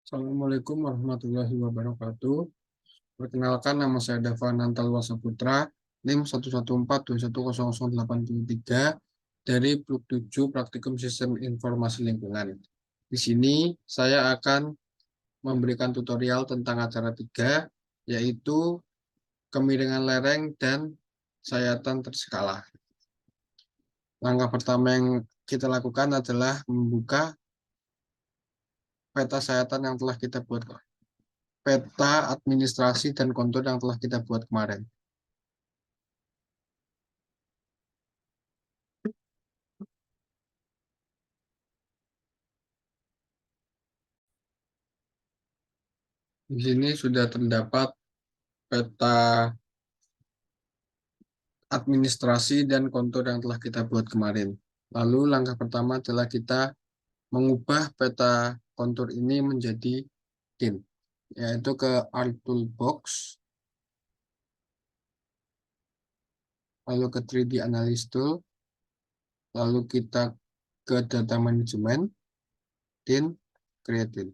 Assalamualaikum warahmatullahi wabarakatuh. Perkenalkan, nama saya Dava Nantalwa Saputra, NIM 114210083 dari Blok 7 Praktikum Sistem Informasi Lingkungan. Di sini saya akan memberikan tutorial tentang acara 3, yaitu kemiringan lereng dan sayatan terskala. Langkah pertama yang kita lakukan adalah membuka peta sayatan yang telah kita buat, peta administrasi dan kontur yang telah kita buat kemarin. Di sini sudah terdapat peta administrasi dan kontur yang telah kita buat kemarin. Lalu langkah pertama adalah kita mengubah peta kontur ini menjadi tin, yaitu ke Art Toolbox, lalu ke 3D Analysis Tool, lalu kita ke Data Management, tin, Create tin.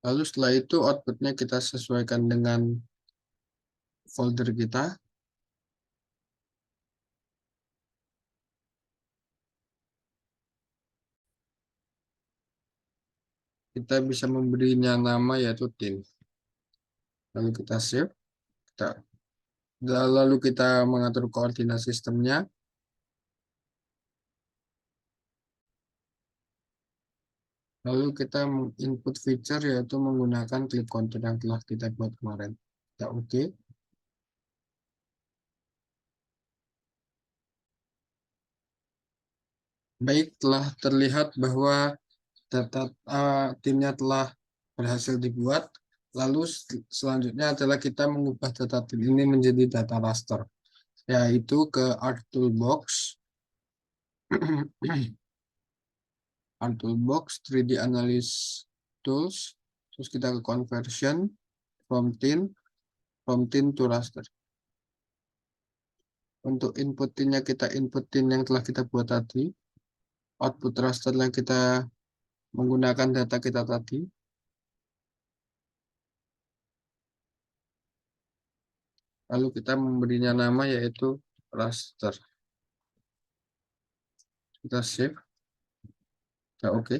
Lalu setelah itu outputnya kita sesuaikan dengan folder kita. Kita bisa memberinya nama yaitu tin. Lalu kita save. Lalu kita mengatur koordinat sistemnya. Lalu kita input feature yaitu menggunakan clip control yang telah kita buat kemarin. Kita oke. Baik, telah terlihat bahwa data timnya telah berhasil dibuat. Lalu selanjutnya adalah kita mengubah data tim ini menjadi data raster, yaitu ke Art Toolbox, Art Toolbox, 3D Analysis Tools, terus kita ke Conversion, from tin to raster. Untuk input tinnya kita input tin yang telah kita buat tadi, output raster yang kita menggunakan data kita tadi. Lalu kita memberinya nama yaitu raster. Kita save. Kita oke.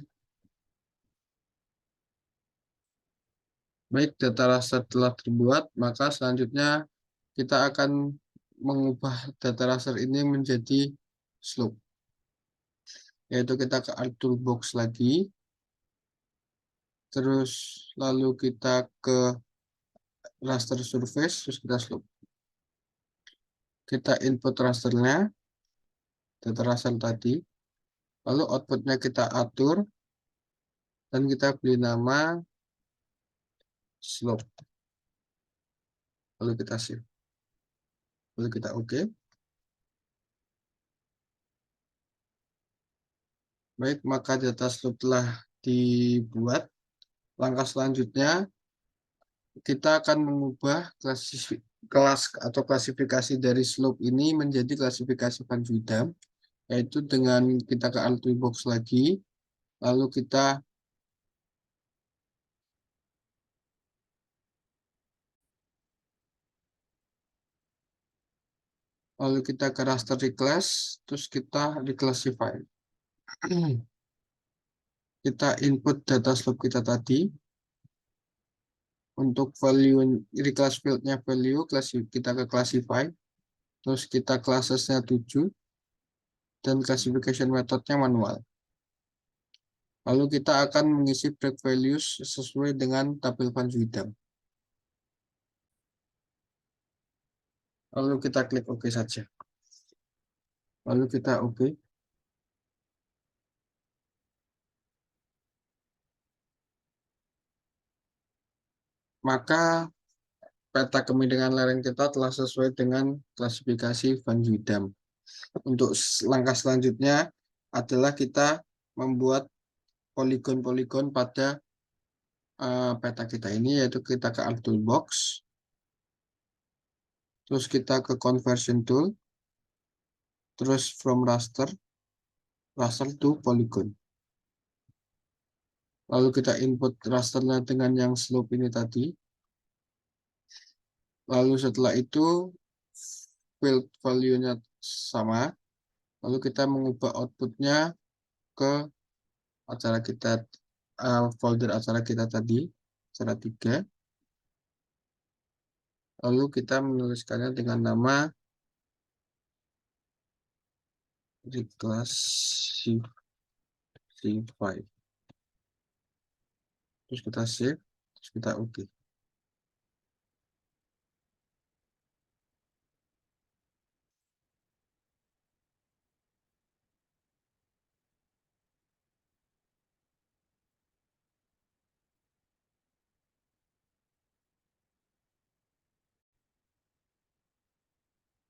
Baik, data raster telah terbuat, maka selanjutnya kita akan mengubah data raster ini menjadi slope. Yaitu kita ke Art Toolbox lagi. Terus lalu kita ke raster surface, terus kita slope. Kita input rasternya, data raster tadi. Lalu outputnya kita atur. Dan kita beri nama slope. Lalu kita save. Lalu kita oke. Baik, maka data slope telah dibuat. Langkah selanjutnya, kita akan mengubah kelas atau klasifikasi dari slope ini menjadi klasifikasi Van Zuydam, yaitu dengan kita ke Alt Toolbox lagi, lalu kita ke raster reclass, terus kita reclassify. Kita input data slope kita tadi. Untuk value reclass field-nya value, kita ke classify. Terus kita classesnya 7. Dan classification methodnya manual. Lalu kita akan mengisi break values sesuai dengan tabel Van Zuydam. Lalu kita klik OK saja. Lalu kita OK. Maka peta kemiringan lereng kita telah sesuai dengan klasifikasi Van Zuydam. Untuk langkah selanjutnya adalah kita membuat poligon-poligon pada peta kita ini, yaitu kita ke Alt Toolbox, terus kita ke Conversion Tool, terus from raster to polygon. Lalu kita input rasternya dengan yang slope ini tadi. Lalu setelah itu field value-nya sama. Lalu kita mengubah outputnya ke acara kita, folder acara kita tadi, acara 3. Lalu kita menuliskannya dengan nama reclassify. Terus kita save, terus kita OK.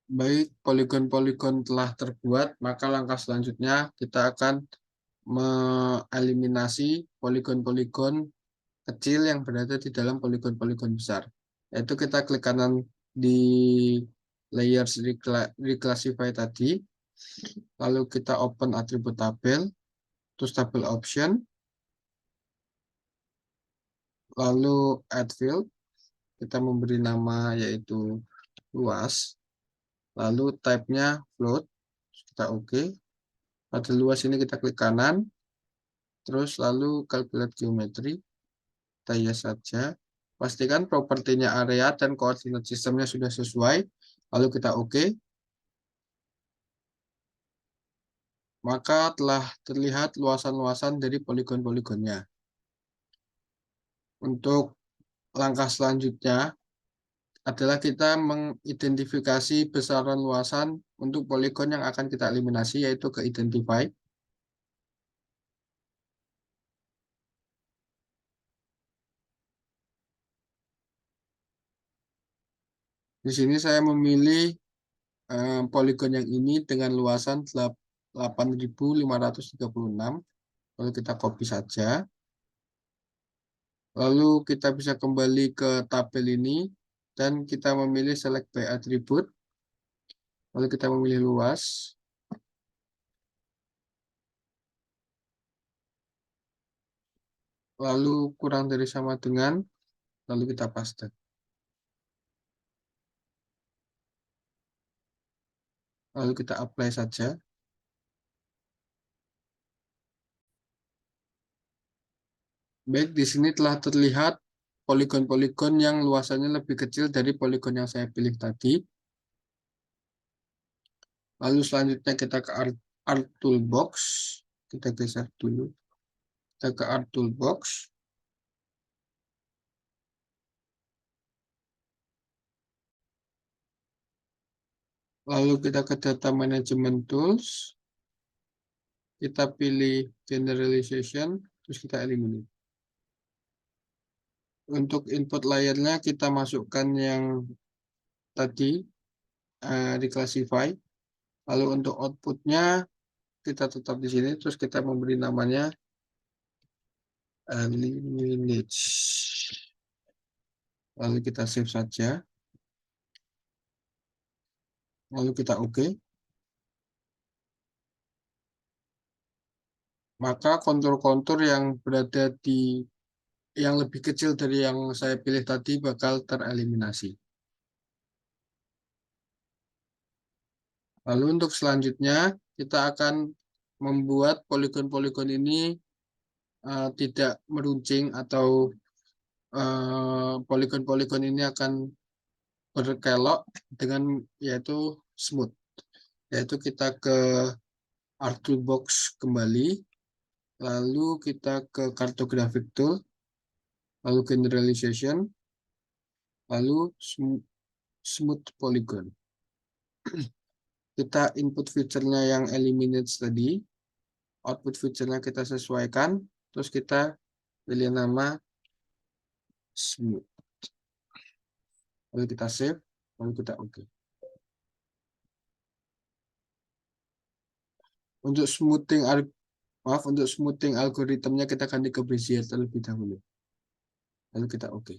Baik, poligon-poligon telah terbuat, maka langkah selanjutnya kita akan mengeliminasi poligon-poligon kecil yang berada di dalam poligon-poligon besar. Yaitu kita klik kanan di layers reclassify tadi, lalu kita open atribut tabel, terus tabel option, lalu add field, kita memberi nama yaitu luas, lalu type-nya float, kita OK. Pada luas ini kita klik kanan, terus lalu calculate geometry, kita yes saja. Pastikan propertinya area dan koordinat sistemnya sudah sesuai, lalu kita OK. Maka telah terlihat luasan-luasan dari poligon-poligonnya. Untuk langkah selanjutnya adalah kita mengidentifikasi besaran luasan untuk poligon yang akan kita eliminasi, yaitu ke identify. Di sini saya memilih poligon yang ini dengan luasan 8.536. Lalu kita copy saja. Lalu kita bisa kembali ke tabel ini dan kita memilih select by attribute. Lalu kita memilih luas. Lalu kurang dari sama dengan, lalu kita paste. Lalu kita apply saja. Baik, di sini telah terlihat poligon-poligon yang luasannya lebih kecil dari poligon yang saya pilih tadi. Lalu selanjutnya kita ke Art Toolbox. Kita geser dulu. Kita ke Art Toolbox. Lalu kita ke Data Management Tools. Kita pilih Generalization, terus kita eliminate. Untuk input layernya kita masukkan yang tadi, reclassify. Lalu untuk outputnya kita tetap di sini, terus kita memberi namanya eliminate. Lalu kita save saja. Lalu kita OK. Maka kontur-kontur yang berada di yang lebih kecil dari yang saya pilih tadi bakal tereliminasi. Lalu untuk selanjutnya kita akan membuat poligon-poligon ini tidak meruncing atau poligon-poligon ini akan berkelok dengan yaitu smooth. Yaitu kita ke Art Toolbox kembali, lalu kita ke Cartographic Tool, lalu Generalization, lalu Smooth Polygon. Kita input feature-nya yang eliminate tadi, output feature-nya kita sesuaikan, terus kita pilih nama smooth. Lalu kita save, lalu kita OK. Untuk smoothing algoritmnya kita ganti ke Bezier terlebih dahulu. Lalu kita OK.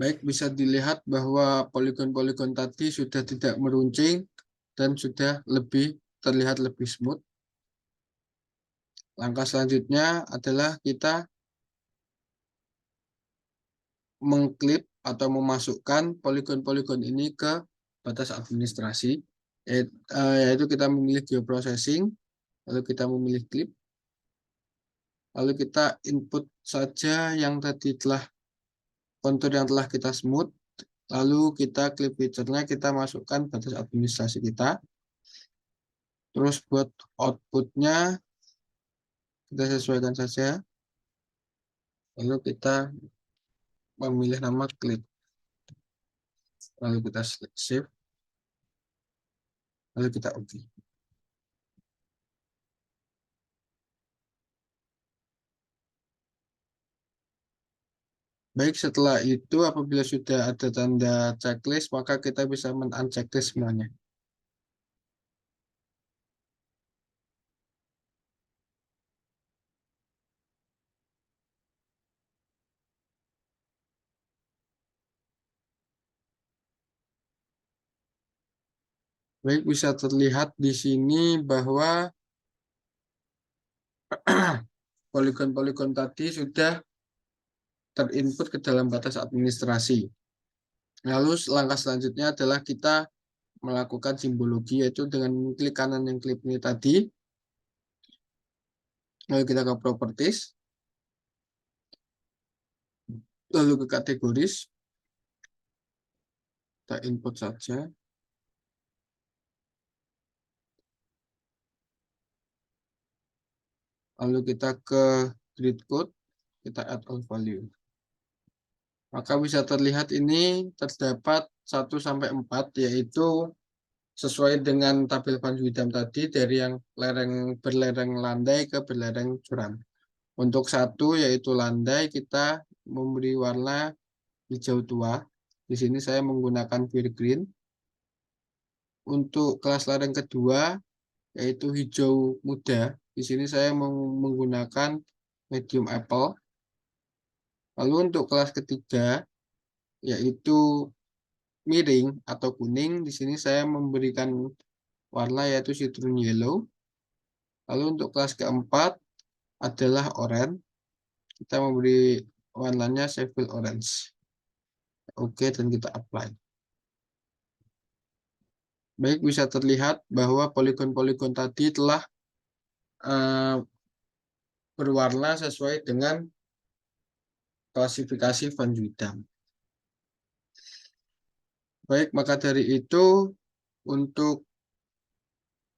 Baik, bisa dilihat bahwa poligon-poligon tadi sudah tidak meruncing dan sudah terlihat lebih smooth. Langkah selanjutnya adalah kita mengklip atau memasukkan poligon-poligon ini ke batas administrasi, yaitu kita memilih geoprocessing, lalu kita memilih clip, lalu kita input saja yang tadi telah kontur yang telah kita smooth, lalu kita clip feature-nya kita masukkan batas administrasi kita. Terus buat output-nya kita sesuaikan saja, lalu kita memilih nama clip, lalu kita save, lalu kita OK. Baik, setelah itu apabila sudah ada tanda checklist, maka kita bisa men-unchecklist semuanya. Baik, bisa terlihat di sini bahwa poligon-poligon tadi sudah terinput ke dalam batas administrasi. Lalu langkah selanjutnya adalah kita melakukan simbologi, yaitu dengan klik kanan yang klip ini tadi. Lalu kita ke properties. Lalu ke kategoris. Kita input saja. Lalu kita ke grid code. Kita add all value. Maka bisa terlihat ini terdapat 1-4, yaitu sesuai dengan tabel Van Zuidam tadi dari yang berlereng landai ke berlereng curam. Untuk 1 yaitu landai, kita memberi warna hijau tua. Di sini saya menggunakan Bear Green. Untuk kelas lereng kedua yaitu hijau muda. Di sini saya menggunakan Medium Apple. Lalu untuk kelas ketiga yaitu miring atau kuning, di sini saya memberikan warna yaitu Citron Yellow. Lalu untuk kelas keempat adalah oranye. Kita memberi warnanya Seville Orange. Oke, dan kita apply. Baik, bisa terlihat bahwa poligon-poligon tadi telah berwarna sesuai dengan klasifikasi Van Zuidam. Baik, maka dari itu untuk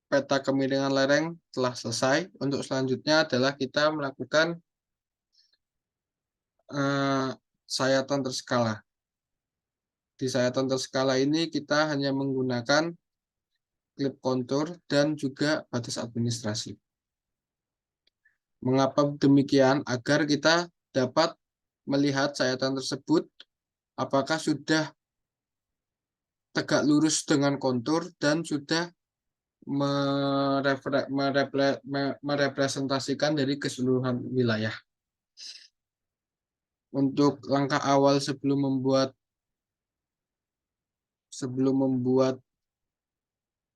peta kemiringan lereng telah selesai. Untuk selanjutnya adalah kita melakukan sayatan terskala. Di sayatan terskala ini kita hanya menggunakan klip kontur dan juga batas administrasi. Mengapa demikian? Agar kita dapat melihat sayatan tersebut apakah sudah tegak lurus dengan kontur dan sudah merepresentasikan dari keseluruhan wilayah. Untuk langkah awal sebelum membuat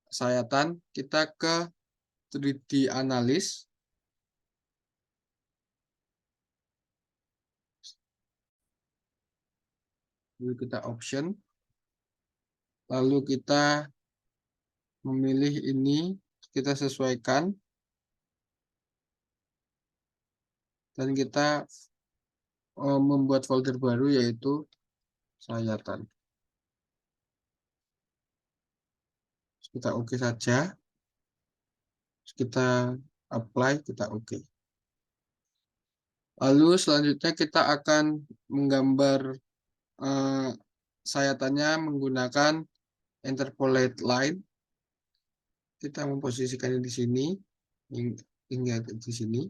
sayatan, kita ke 3D analis. Lalu kita option. Lalu kita memilih ini, kita sesuaikan. Dan kita membuat folder baru yaitu sayatan. Kita oke saja. Kita apply, kita oke. Lalu selanjutnya kita akan menggambar sayatannya menggunakan interpolate line. Kita memposisikannya di sini hingga di sini.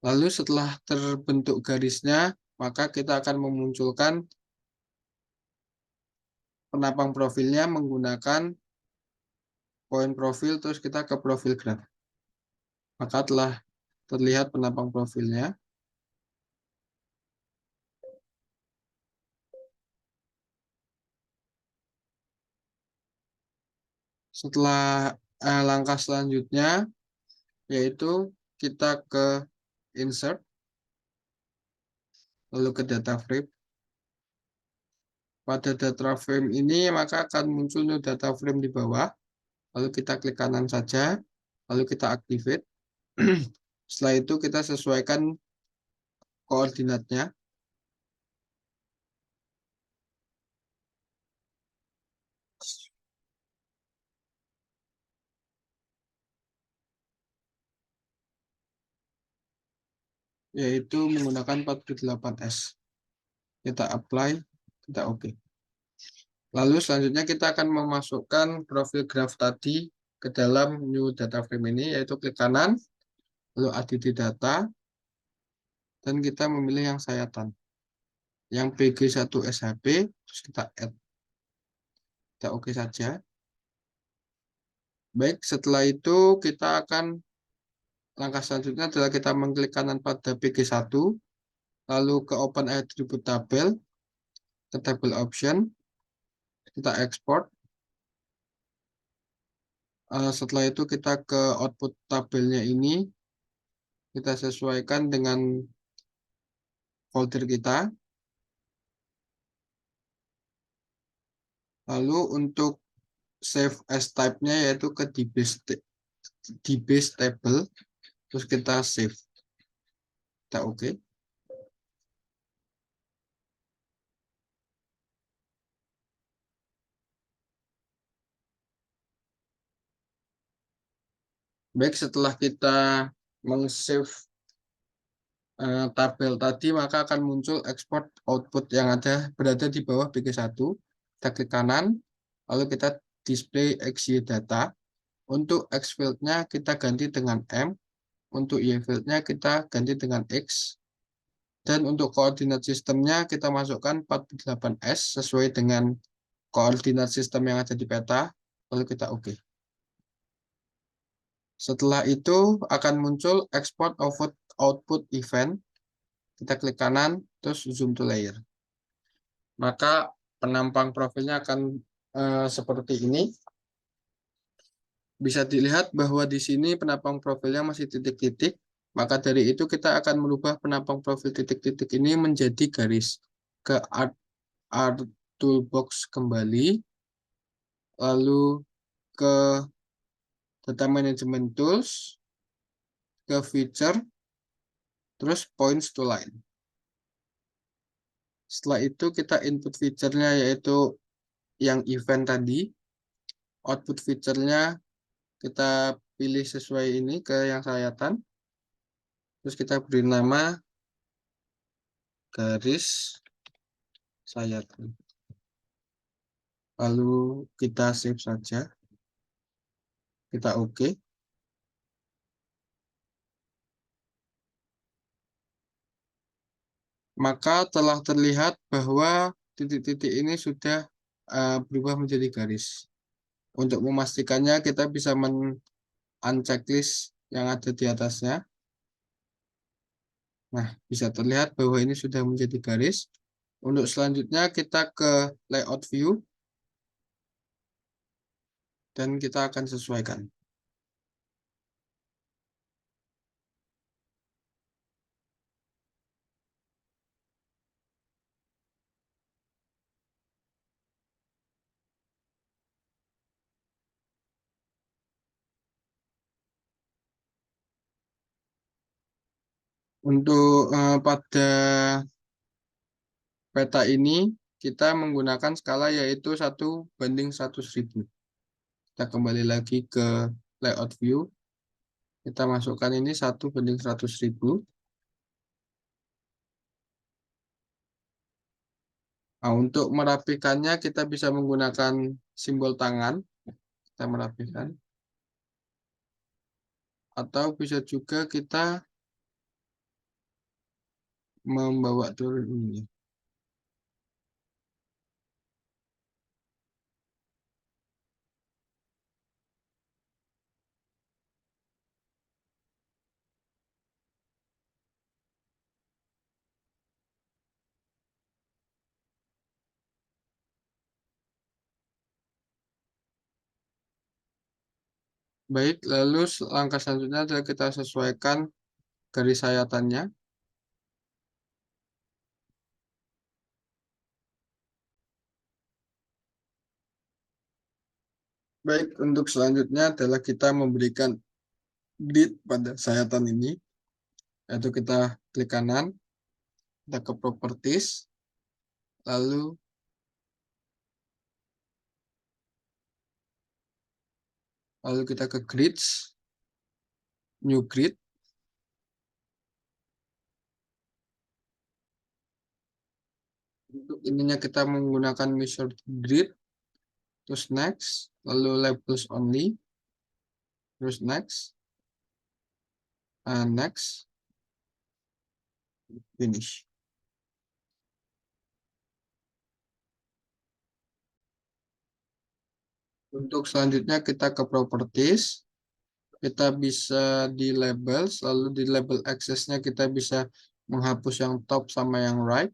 Lalu setelah terbentuk garisnya, maka kita akan memunculkan penapang profilnya menggunakan point profil, terus kita ke profil graph. Maka telah terlihat penapang profilnya. Setelah langkah selanjutnya, yaitu kita ke insert, lalu ke data frame. Pada data frame ini maka akan muncul new data frame di bawah, lalu kita klik kanan saja, lalu kita activate. Setelah itu kita sesuaikan koordinatnya, yaitu menggunakan 48S. Kita apply, kita oke. Lalu selanjutnya kita akan memasukkan profil graf tadi ke dalam new data frame ini, yaitu klik kanan, lalu add data, dan kita memilih yang sayatan. Yang BG1SHP, terus kita add. Kita oke saja. Baik, setelah itu kita akan, langkah selanjutnya adalah kita mengklik kanan pada BG1, lalu ke open attribute tabel, ke table option, kita export. Setelah itu kita ke output tabelnya ini, kita sesuaikan dengan folder kita. Lalu untuk save as type-nya yaitu ke dbase table, terus kita save. Kita oke. Baik, setelah kita meng-save tabel tadi, maka akan muncul export output yang berada di bawah BG1. Kita klik kanan, lalu kita display XY data. Untuk X field-nya kita ganti dengan M, untuk Y field-nya kita ganti dengan X, dan untuk koordinat sistemnya kita masukkan 48S sesuai dengan koordinat sistem yang ada di peta, lalu kita oke. Setelah itu akan muncul export output event. Kita klik kanan, terus zoom to layer. Maka penampang profilnya akan seperti ini. Bisa dilihat bahwa di sini penampang profilnya masih titik-titik. Maka dari itu kita akan merubah penampang profil titik-titik ini menjadi garis. Ke Art Toolbox kembali. Lalu ke Data Management Tools. Ke Feature. Terus Points to Line. Setelah itu kita input feature-nya yaitu yang event tadi. Output feature-nya kita pilih sesuai ini ke yang sayatan. Terus kita beri nama garis sayatan. Lalu kita save saja. Kita oke. Maka telah terlihat bahwa titik-titik ini sudah berubah menjadi garis. Untuk memastikannya kita bisa men-unchecklist yang ada di atasnya. Nah, bisa terlihat bahwa ini sudah menjadi garis. Untuk selanjutnya kita ke layout view dan kita akan sesuaikan. Untuk pada peta ini kita menggunakan skala yaitu 1:100.000. Kita kembali lagi ke layout view. Kita masukkan ini 1:100.000. Nah, untuk merapikannya kita bisa menggunakan simbol tangan. Kita merapikan. Atau bisa juga kita membawa turun ini. Baik, lalu langkah selanjutnya adalah kita sesuaikan garis sayatannya. Baik, untuk selanjutnya adalah kita memberikan grid pada sayatan ini, yaitu kita klik kanan, kita ke properties, lalu kita ke grids, new grid. Untuk ininya kita menggunakan measure grid, terus next, lalu labels only, terus next, and next, finish. Untuk selanjutnya kita ke properties, kita bisa di labels, lalu di label access-nya kita bisa menghapus yang top sama yang right,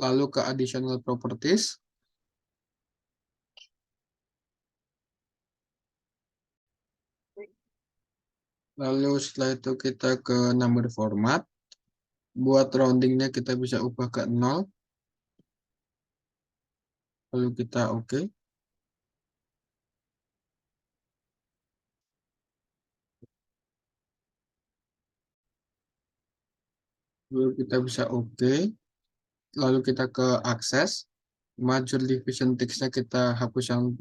lalu ke additional properties, lalu setelah itu kita ke number format, buat roundingnya kita bisa ubah ke 0, lalu kita oke. Lalu kita bisa oke, lalu kita ke akses, major division text-nya kita hapus yang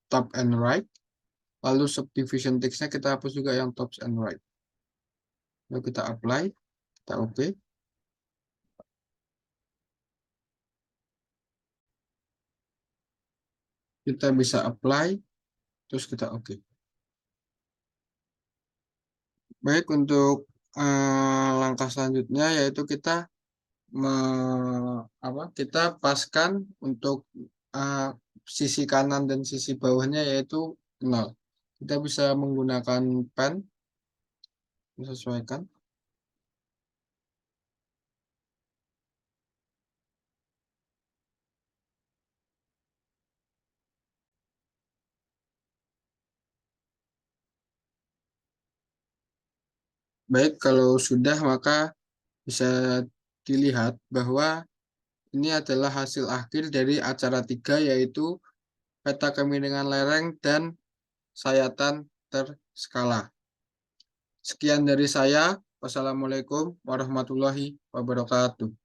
top and right, lalu subdivision text-nya kita hapus juga yang top and right. Lalu kita apply, kita oke. Kita bisa apply, terus kita oke. Baik, untuk langkah selanjutnya yaitu kita kita paskan untuk sisi kanan dan sisi bawahnya yaitu 0. Kita bisa menggunakan pen, menyesuaikan. Baik, kalau sudah maka bisa dilihat bahwa ini adalah hasil akhir dari acara 3 yaitu peta kemiringan lereng dan sayatan terskala. Sekian dari saya. Wassalamualaikum warahmatullahi wabarakatuh.